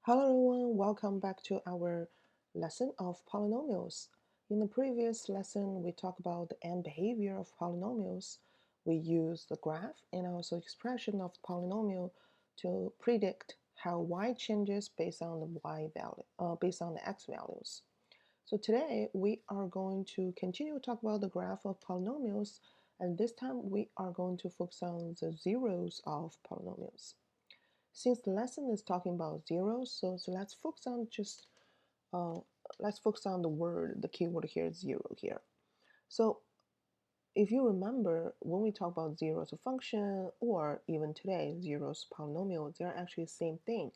Hello everyone, welcome back to our lesson of polynomials. In the previous lesson, we talked about the end behavior of polynomials. We used the graph and also expression of the polynomial to predict how y changes based on the y value, based on the x values. So today we are going to continue to talk about the graph of polynomials, and this time we are going to focus on the zeros of polynomials. Since the lesson is talking about zeros, so uh, let's focus on the word, the keyword here is zero here. So if you remember, when we talk about zeros of function, or even today, zeros polynomial, they're actually the same thing.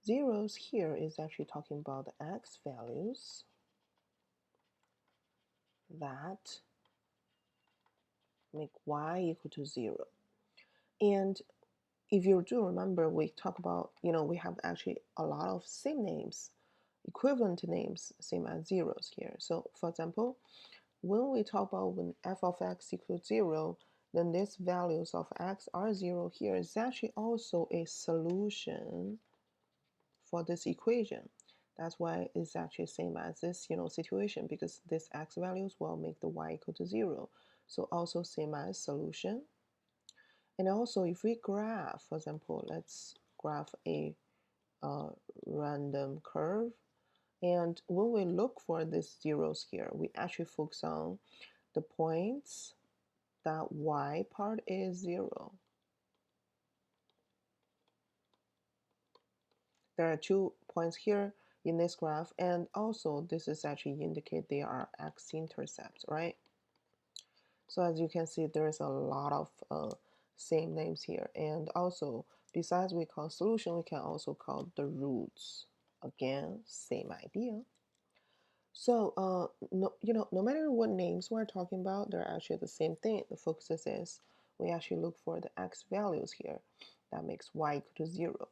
Zeros here is actually talking about the x values that make y equal to 0. And if you do remember, we talk about, we have actually a lot of same names, equivalent names, same as zeros here. So for example, when we talk about when f of x equals 0, then these values of x are 0 here is actually also a solution for this equation. That's why it's actually same as this, situation, because this x values will make the y equal to 0. So also same as solution. And also if we graph, for example, let's graph a random curve. And when we look for these zeros here, we actually focus on the points that y part is 0. There are 2 points here in this graph, and also this is actually indicate they are x-intercepts, right? So as you can see, there's a lot of same names here. And also, besides we call solution, we can also call the roots. Again, same idea. So, no matter what names we're talking about, they're actually the same thing. The focus is we actually look for the x values here. That makes y equal to 0.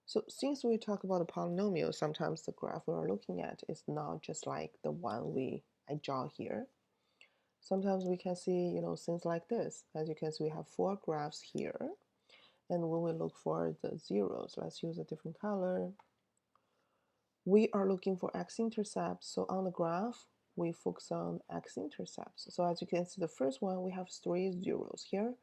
So since we talk about a polynomial, sometimes the graph we're looking at is not just like the one I draw here. Sometimes we can see, things like this. As you can see, we have 4 graphs here. And when we look for the zeros, let's use a different color. We are looking for x-intercepts. So on the graph, we focus on x-intercepts. So as you can see, the first one, we have 3 zeros here.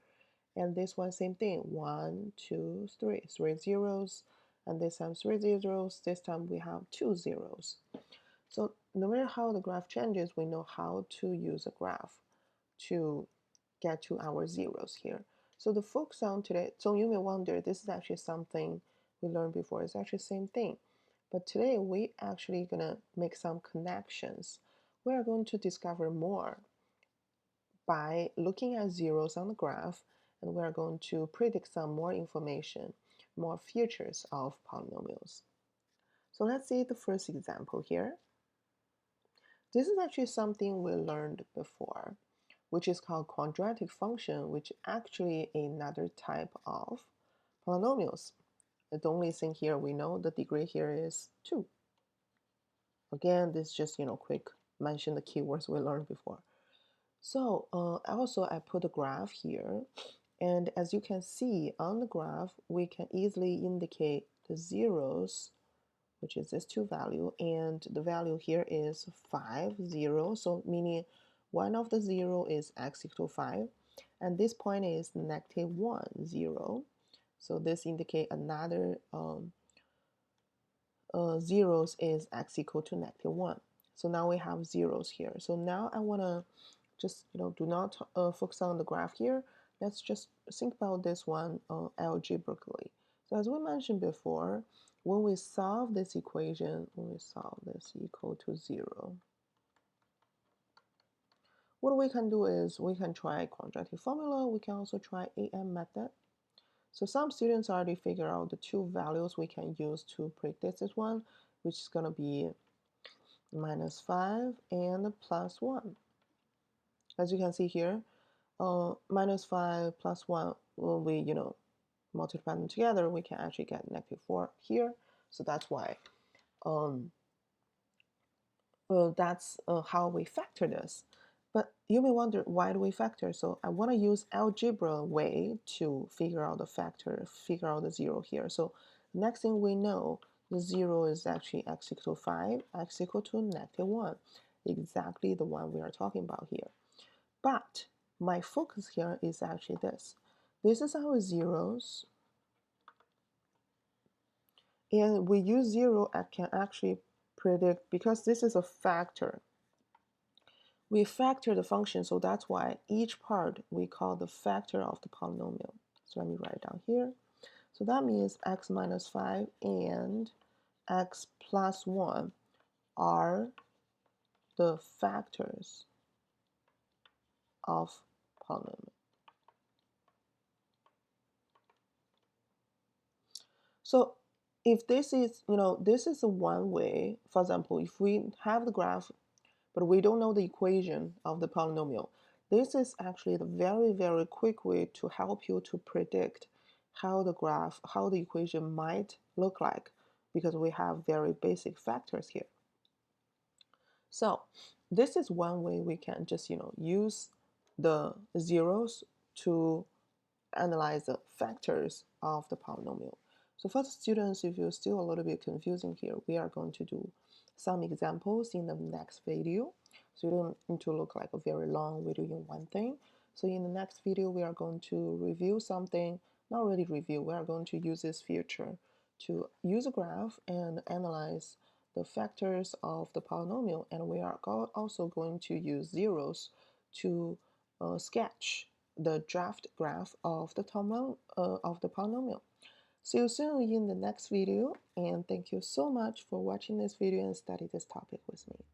And this one, same thing, 1, 2, 3, 3 zeros. And this time 3 zeros. This time we have 2 zeros. So no matter how the graph changes, we know how to use a graph to get to our zeros here. So the focus on today, so you may wonder, this is actually something we learned before. It's actually the same thing. But today we actually gonna make some connections. We are going to discover more by looking at zeros on the graph, and we're going to predict some more information, more features of polynomials. So let's see the first example here. This is actually something we learned before, which is called quadratic function, which is actually another type of polynomials. The only thing here we know the degree here is 2. Again, this just, quick mention the keywords we learned before. So also I put a graph here, and as you can see on the graph, we can easily indicate the zeros, which is this 2 value, and the value here is 5, 0, so meaning one of the 0 is x equal to 5, and this point is -1, 0. So this indicate another zeros is x equal to -1. So now we have zeros here. So now I want to just, do not focus on the graph here. Let's just think about this one algebraically. So as we mentioned before, when we solve this equation, when we solve this equal to 0, what we can do is we can try quadratic formula. We can also try AM method. So some students already figure out the 2 values we can use to predict this one, which is going to be -5 and +1. As you can see here, -5 plus 1, when we, multiply them together, we can actually get -4 here. So that's why, that's how we factor this. But you may wonder, why do we factor? So I want to use algebra way to figure out the factor, figure out the 0 here. So next thing we know, The 0 is actually x equal to 5, x equal to -1, exactly the one we are talking about here. But my focus here is actually this. This is our zeros, and we use 0 and can actually predict, because this is a factor. We factor the function, so that's why each part we call the factor of the polynomial. So let me write it down here. So that means x minus 5 and x plus 1 are the factors of polynomial. So if this is, this is a one way, for example, if we have the graph, but we don't know the equation of the polynomial, this is actually the very, very quick way to help you to predict how the graph, how the equation might look like, because we have very basic factors here. So this is one way we can just, use the zeros to analyze the factors of the polynomial. So for the students, if you're still a little bit confusing here, we are going to do some examples in the next video. So you don't need to look like a very long video in one thing. So in the next video, we are going to review something, not really review, we are going to use this feature to use a graph and analyze the factors of the polynomial. And we are also going to use zeros to sketch the draft graph of the polynomial. See you soon in the next video, and thank you so much for watching this video and study this topic with me.